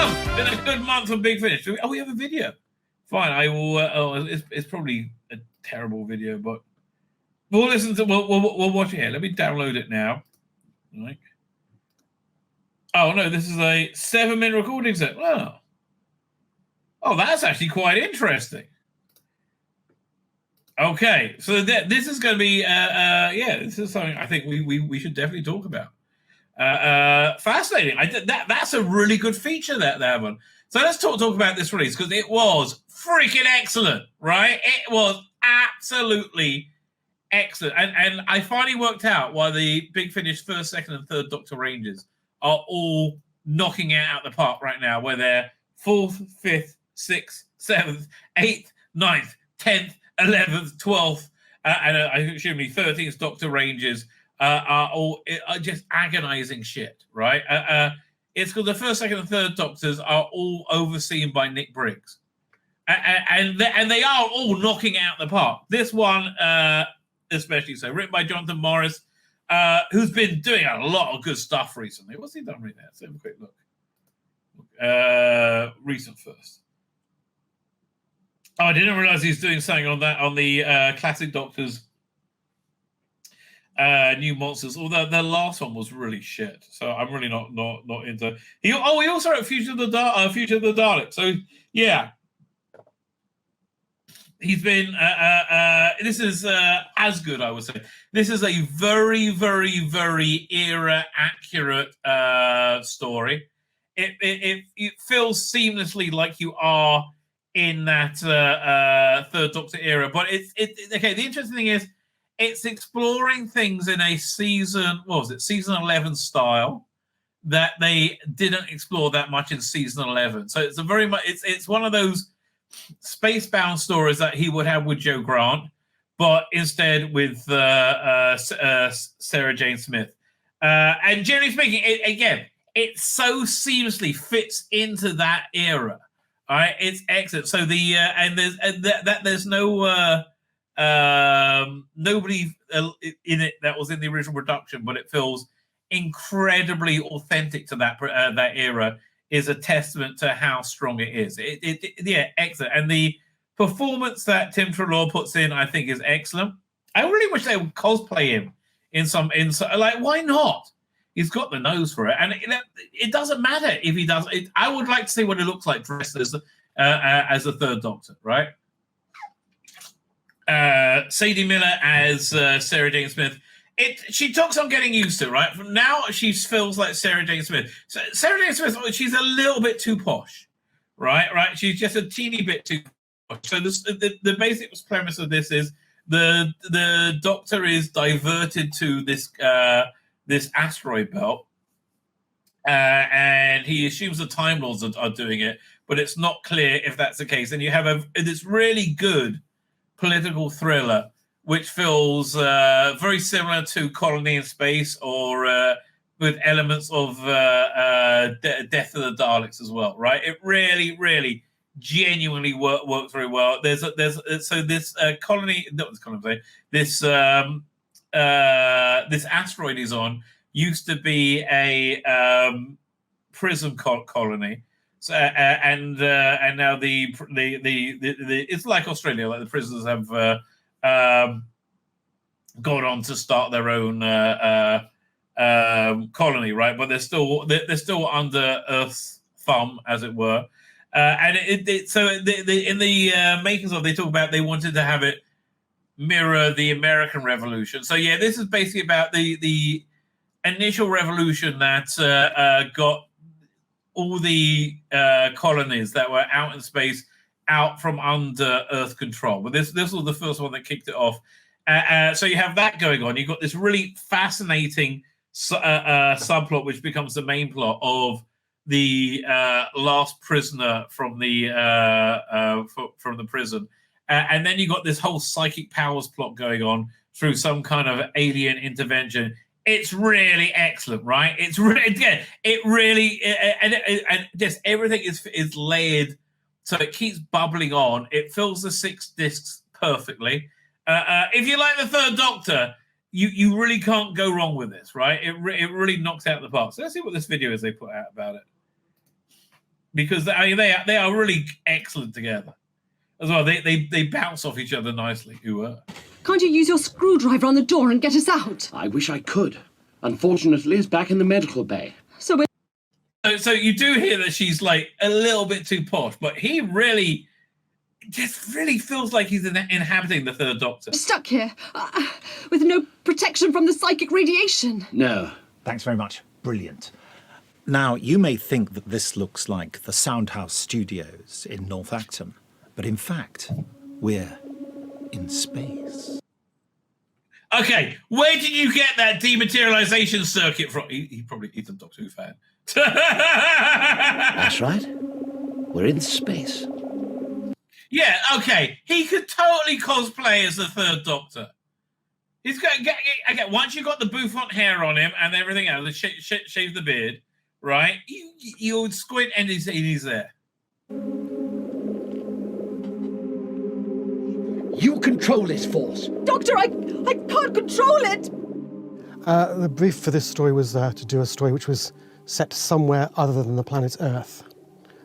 Well, been a good month for Big Finish. Oh, we have a video. Fine, I will. It's probably a terrible video, but we'll listen to. We'll watch it here. Let me download it now. Right. Oh no, this is a 7-minute recording set. Wow. Oh, that's actually quite interesting. Okay, so this is going to be, this is something I think we should definitely talk about. Fascinating. That's a really good feature that they have on. So let's talk about this release because it was freaking excellent, right? It was absolutely excellent, and I finally worked out why the Big Finish first, second, and third Doctor ranges are all knocking it out of the park right now. Where they're 4th, 5th, 6th, 7th, 8th, 9th, 10th. 11th, 12th, and I assume the 13th Doctor ranges are just agonizing shit, right? It's because the first, second, and third Doctors are all overseen by Nick Briggs, and they are all knocking out the park. This one, especially so, written by Jonathan Morris, who's been doing a lot of good stuff recently. What's he done right now? Let's have a quick look. Recent first. Oh, I didn't realize he's doing something on the Classic Doctors New Monsters. Although the last one was really shit, so I'm really not into. He also wrote Future of the Dalek. So yeah, he's been. This is as good, I would say. This is a very, very, very era accurate story. It feels seamlessly like you are in that third Doctor era, but it's okay. The interesting thing is, it's exploring things in a season 11 style that they didn't explore that much in season 11. So it's a very much it's one of those space-bound stories that he would have with Joe Grant, but instead with Sarah Jane Smith. And generally speaking, it so seamlessly fits into that era. All right, it's excellent. So there's no nobody in it that was in the original production, but it feels incredibly authentic to that era. Is a testament to how strong it is. Excellent. And the performance that Tim Treloar puts in, I think, is excellent. I really wish they would cosplay him in some like, why not? He's got the nose for it, and it doesn't matter if he does. I would like to see what it looks like dressed as a third Doctor, right? Sadie Miller as Sarah Jane Smith. She took some getting used to, right? From now, she feels like Sarah Jane Smith. So Sarah Jane Smith, she's a little bit too posh, right? Right? She's just a teeny bit too posh. So the basic premise of this is the Doctor is diverted to this asteroid belt, and he assumes the Time Lords are doing it, but it's not clear if that's the case. And you have this really good political thriller, which feels very similar to Colony in Space, or with elements of Death of the Daleks as well, right? It really, really, genuinely worked very well. This colony, not this colony, this asteroid is on used to be a prison colony, so and now the it's like Australia, like the prisoners have gone on to start their own colony, right? But they're still under Earth's thumb, as it were, and in the makings of, they talk about they wanted to have it mirror the American Revolution. So yeah, this is basically about the initial revolution that got all the colonies that were out in space out from under Earth control. But this was the first one that kicked it off. So you have that going on. You've got this really fascinating subplot, which becomes the main plot of the last prisoner from the prison. And then you got this whole psychic powers plot going on through some kind of alien intervention. It's really excellent, right? It's really, and just everything is layered, so it keeps bubbling on. It fills the 6 discs perfectly. If you like the third Doctor, you really can't go wrong with this, right? It really knocks out the park. So let's see what this video is they put out about it. because they are really excellent together as well. They bounce off each other nicely. Can't you use your screwdriver on the door and get us out? I wish I could. Unfortunately, it's back in the medical bay. So you do hear that she's like a little bit too posh, but he really feels like he's inhabiting the Third Doctor. Stuck here with no protection from the psychic radiation. No. Thanks very much. Brilliant. Now, you may think that this looks like the Soundhouse Studios in North Acton, but in fact, we're in space. Okay, where did you get that dematerialization circuit from? He's a Doctor Who fan. That's right. We're in space. Yeah, okay. He could totally cosplay as the Third Doctor. He's got again. Once you got the bouffant hair on him and everything else, shave the beard, right? You would squint and he's there. You control this force. Doctor, I can't control it. The brief for this story was to do a story which was set somewhere other than the planet Earth.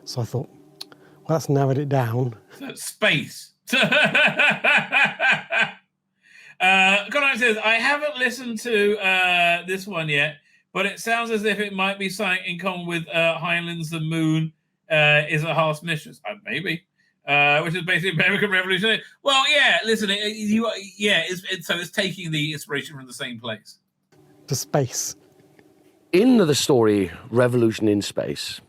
So I thought, well, that's narrowed it down. So space. Conrad says, I haven't listened to this one yet, but it sounds as if it might be something in common with Heinlein's The Moon is a Hearth's Mistress. Maybe. Which is basically American Revolution. Well, yeah, listen, it's taking the inspiration from the same place. To space. In the story Revolution in Space,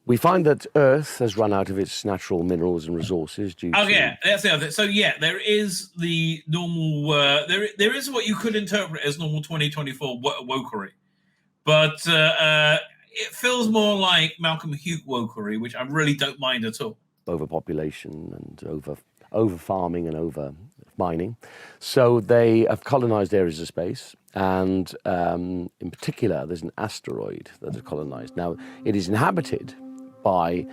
we find that Earth has run out of its natural minerals and resources due to... Oh, yeah, that's the other thing. So, yeah, there is the normal... there is what you could interpret as normal 2024 wokery. But it feels more like Malcolm Hugh wokery, which I really don't mind at all. Overpopulation and over farming and over mining. So they have colonized areas of space, and in particular, there's an asteroid that is colonized. Now, it is inhabited by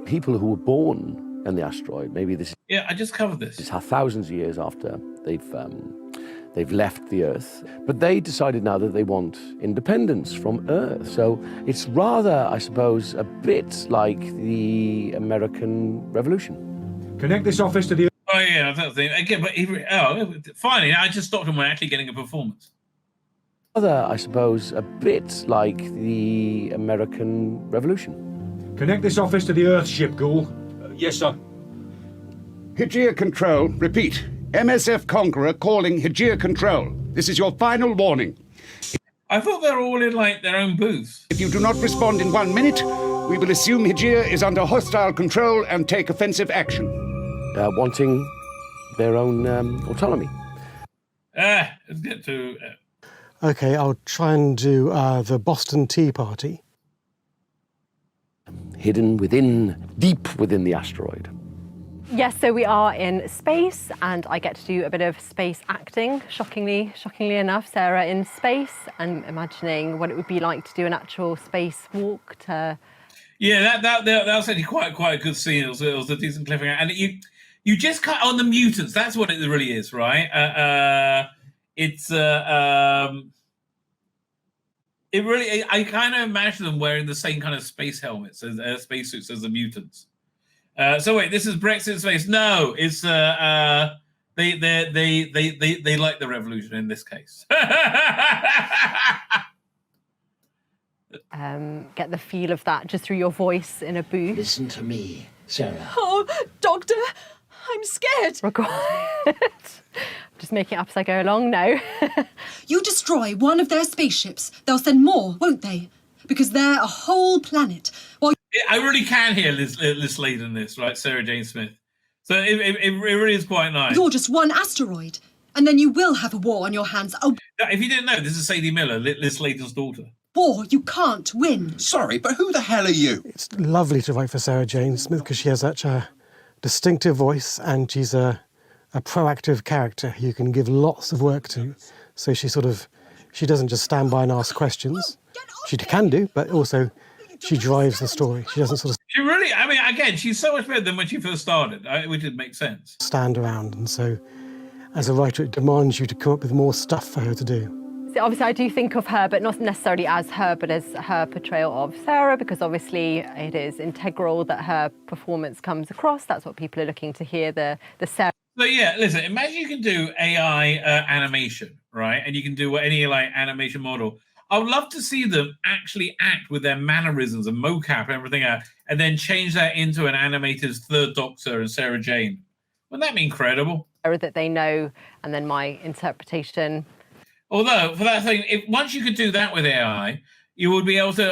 people who were born in the asteroid. Maybe this. Yeah, I just covered this. It's thousands of years after they've left the Earth, but they decided now that they want independence from Earth. So it's rather, I suppose, a bit like the American Revolution. Connect this office to the... Oh, yeah, that's the thing. Again, but finally, I just stopped him when actually getting a performance. Rather, I suppose, a bit like the American Revolution. Connect this office to the Earth ship, Ghoul. Yes, sir. Hygieia Control, repeat. MSF Conqueror calling Hygieia Control. This is your final warning. I thought they were all in, like, their own booths. If you do not respond in 1 minute, we will assume Hygieia is under hostile control and take offensive action. Wanting their own autonomy. Let's get to... Okay, I'll try and do the Boston Tea Party. Hidden deep within the asteroid. Yes, so we are in space, and I get to do a bit of space acting, shockingly enough. Sarah in space, and imagining what it would be like to do an actual space walk to... Yeah, that was actually quite a good scene. It was a decent cliffhanger. And you just cut on the mutants. That's what it really is, right? It really... I kind of imagine them wearing the same kind of space helmets, as spacesuits as the mutants. So wait, this is Brexit space. No, it's they like the revolution in this case. Get the feel of that just through your voice in a booth. Listen to me, Sarah. Oh, Doctor, I'm scared. Just making it up as I go along now. You destroy one of their spaceships, they'll send more, won't they? Because they're a whole planet. Well, I really can hear Liz Slade in this, right? Sarah Jane Smith. So it really is quite nice. You're just one asteroid, and then you will have a war on your hands. If you didn't know, this is Sadie Miller, Liz Sladen's daughter. War you can't win. Sorry, but who the hell are you? It's lovely to write for Sarah Jane Smith because she has such a distinctive voice, and she's a proactive character who you can give lots of work to. So she doesn't just stand by and ask questions. She can do, but also she drives the story. She doesn't She really, I mean, again, she's so much better than when she first started, which would make sense. stand around. And so as a writer, it demands you to come up with more stuff for her to do. So obviously I do think of her, but not necessarily as her, but as her portrayal of Sarah, because obviously it is integral that her performance comes across. That's what people are looking to hear, the Sarah. So yeah, listen, imagine you can do AI animation, right? And you can do any like animation model. I would love to see them actually act with their mannerisms and mocap and everything out, and then change that into an animated Third Doctor and Sarah Jane. Wouldn't that be incredible? That they know, and then my interpretation. Although, for that thing, once you could do that with AI, you would be able to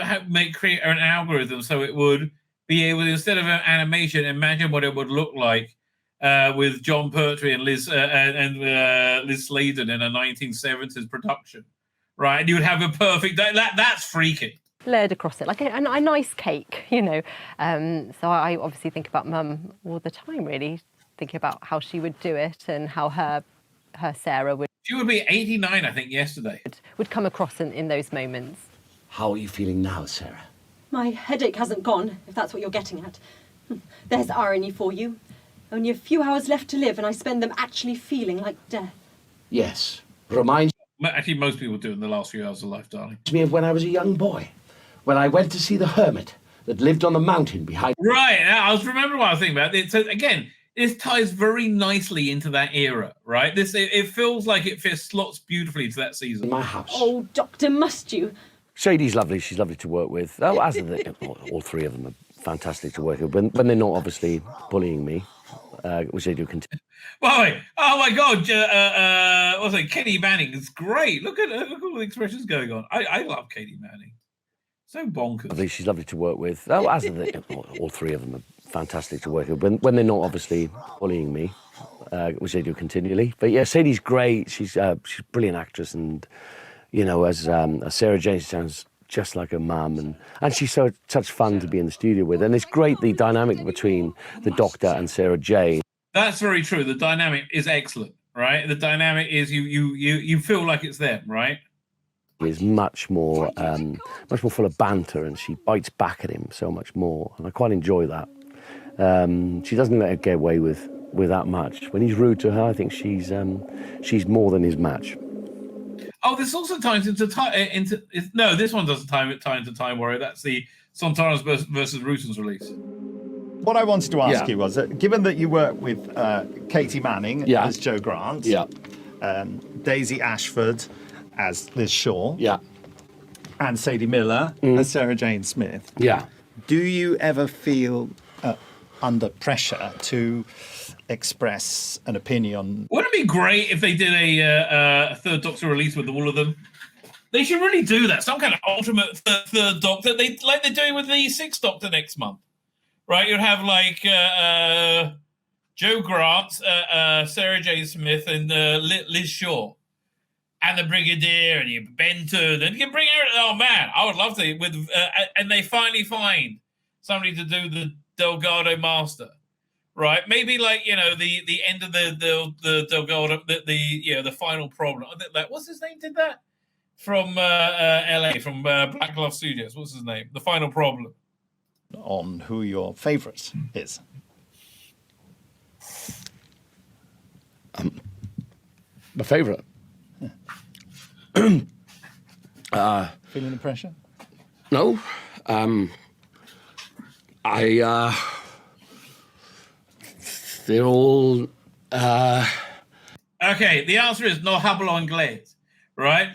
create an algorithm so it would be able to, instead of an animation, imagine what it would look like with John Pertwee and Liz Sladen in a 1970s production, right? And you would have a perfect, that's freaky. Layered across it, like a nice cake, you know. So I obviously think about Mum all the time, really, thinking about how she would do it and how her Sarah would. She would be 89, I think, yesterday. Would come across in those moments. How are you feeling now, Sarah? My headache hasn't gone, if that's what you're getting at. There's irony for you. Only a few hours left to live, and I spend them actually feeling like death. Yes. Reminds Actually, most people do in the last few hours of life, darling. me of when I was a young boy, when I went to see the hermit that lived on the mountain behind. Right. I was remembering what I was thinking about. So again, this ties very nicely into that era, right? It feels like it slots beautifully to that season. My house. Oh, Doctor, must you? Sadie's lovely. She's lovely to work with. Oh, as are all three of them are fantastic to work with. When they're not obviously bullying me, which they do continue. Well, oh my God, what's it? Katie Manning is great. Look at all the expressions going on. I love Katie Manning. So bonkers. She's lovely to work with. Oh, as are all three of them are fantastic to work with. When they're not obviously bullying me, which they do continually. But yeah, Sadie's great. She's a brilliant actress, and you know, as Sarah Jane, she sounds just like her mum, and she's such fun to be in the studio with. And it's great, the dynamic between the Doctor and Sarah Jane. That's very true. The dynamic is excellent, right? The dynamic is you feel like it's them, right? Is much more full of banter, and she bites back at him so much more, and I quite enjoy that. She doesn't let her get away with that much. When he's rude to her, I think she's more than his match. Oh, this also ties into no, this one doesn't tie into Time Warrior. That's the Sontaras versus Rutan's release. What I wanted to ask you was, given that you work with Katie Manning as Jo Grant, Daisy Ashford as Liz Shaw, and Sadie Miller as Sarah Jane Smith, do you ever feel under pressure to express an opinion? Wouldn't it be great if they did a Third Doctor release with all of them? They should really do that. Some kind of ultimate Third Doctor, like they're doing with the Sixth Doctor next month. Right, you'd have like Jo Grant, Sarah Jane Smith, and Liz Shaw, and the Brigadier, and you Benton, and you can bring her. Oh man, I would love to. And they finally find somebody to do the Delgado Master, right? Maybe like the end of the Delgado, the final problem. Like, what's his name? Did that from LA, from Black Glove Studios. What's his name? The Final Problem. On who your favourite is? My favourite? Feeling the pressure? No. They're all... Okay, the answer is no hablo inglés, right?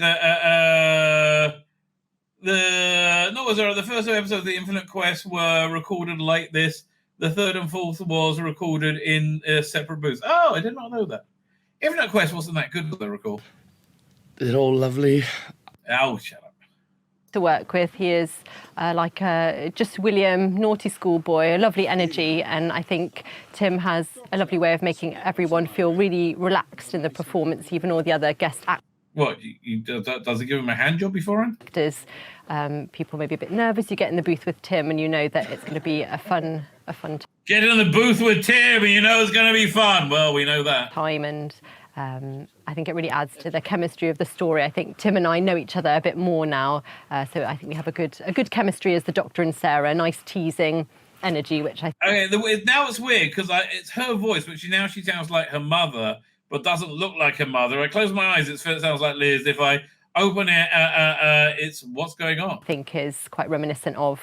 The first two episodes of The Infinite Quest were recorded like this. The third and fourth was recorded in separate booths. Oh, I did not know that. Infinite Quest wasn't that good, as I recall. They're all lovely. Oh, shut up. To work with, he is like just William, naughty schoolboy, a lovely energy, and I think Tim has a lovely way of making everyone feel really relaxed in the performance, even all the other guest actors. What, does he give him a hand job beforehand? People may be a bit nervous. You get in the booth with Tim and you know that it's going to be a fun time. Get in the booth with Tim and you know it's going to be fun. Well, we know that. And I think it really adds to the chemistry of the story. I think Tim and I know each other a bit more now, so I think we have a good chemistry as the Doctor and Sarah. Nice teasing energy, which I. Okay, now it's weird because it's her voice, but she sounds like her mother, but doesn't look like her mother. I close my eyes, it sounds like Liz. If I open it. It's what's going on. I think is quite reminiscent of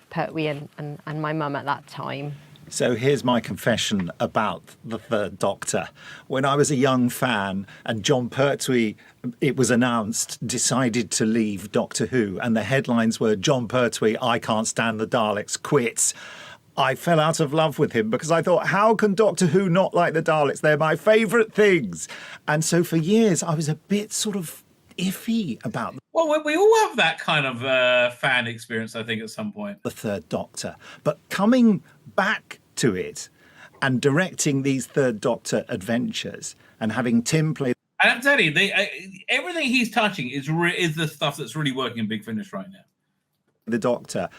Pertwee and my mum at that time. So here's my confession about the Third Doctor. When I was a young fan and John Pertwee, it was announced, decided to leave Doctor Who, and the headlines were, John Pertwee, I can't stand the Daleks, quits. I fell out of love with him because I thought, how can Doctor Who not like the Daleks? They're my favourite things. And so for years, I was a bit sort of iffy about them. Well, we all have that kind of fan experience, I think, at some point. The Third Doctor. But coming back to it and directing these Third Doctor adventures and having Tim play... And I'm telling you, everything he's touching is the stuff that's really working in Big Finish right now. The Doctor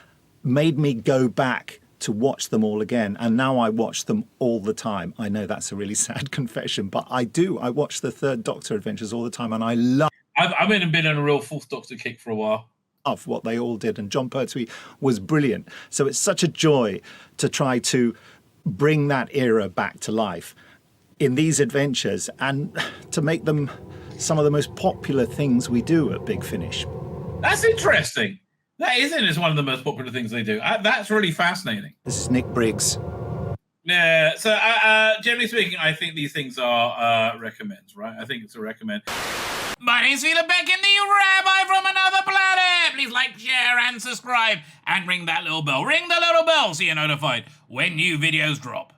made me go back to watch them all again, and now I watch them all the time. I know that's a really sad confession, but I do. I watch the Third Doctor adventures all the time, and I love... I've been on a real Fourth Doctor kick for a while. Of what they all did, and John Pertwee was brilliant. So it's such a joy to try to bring that era back to life in these adventures and to make them some of the most popular things we do at Big Finish. That's interesting. That is one of the most popular things they do. That's really fascinating. This is Nick Briggs. Yeah, so generally speaking, I think these things are recommends, right? I think it's a recommend. My name's Tzvi Lebetkin, the Rabbi from another planet. Please like, share, and subscribe, and ring that little bell. Ring the little bell so you're notified when new videos drop.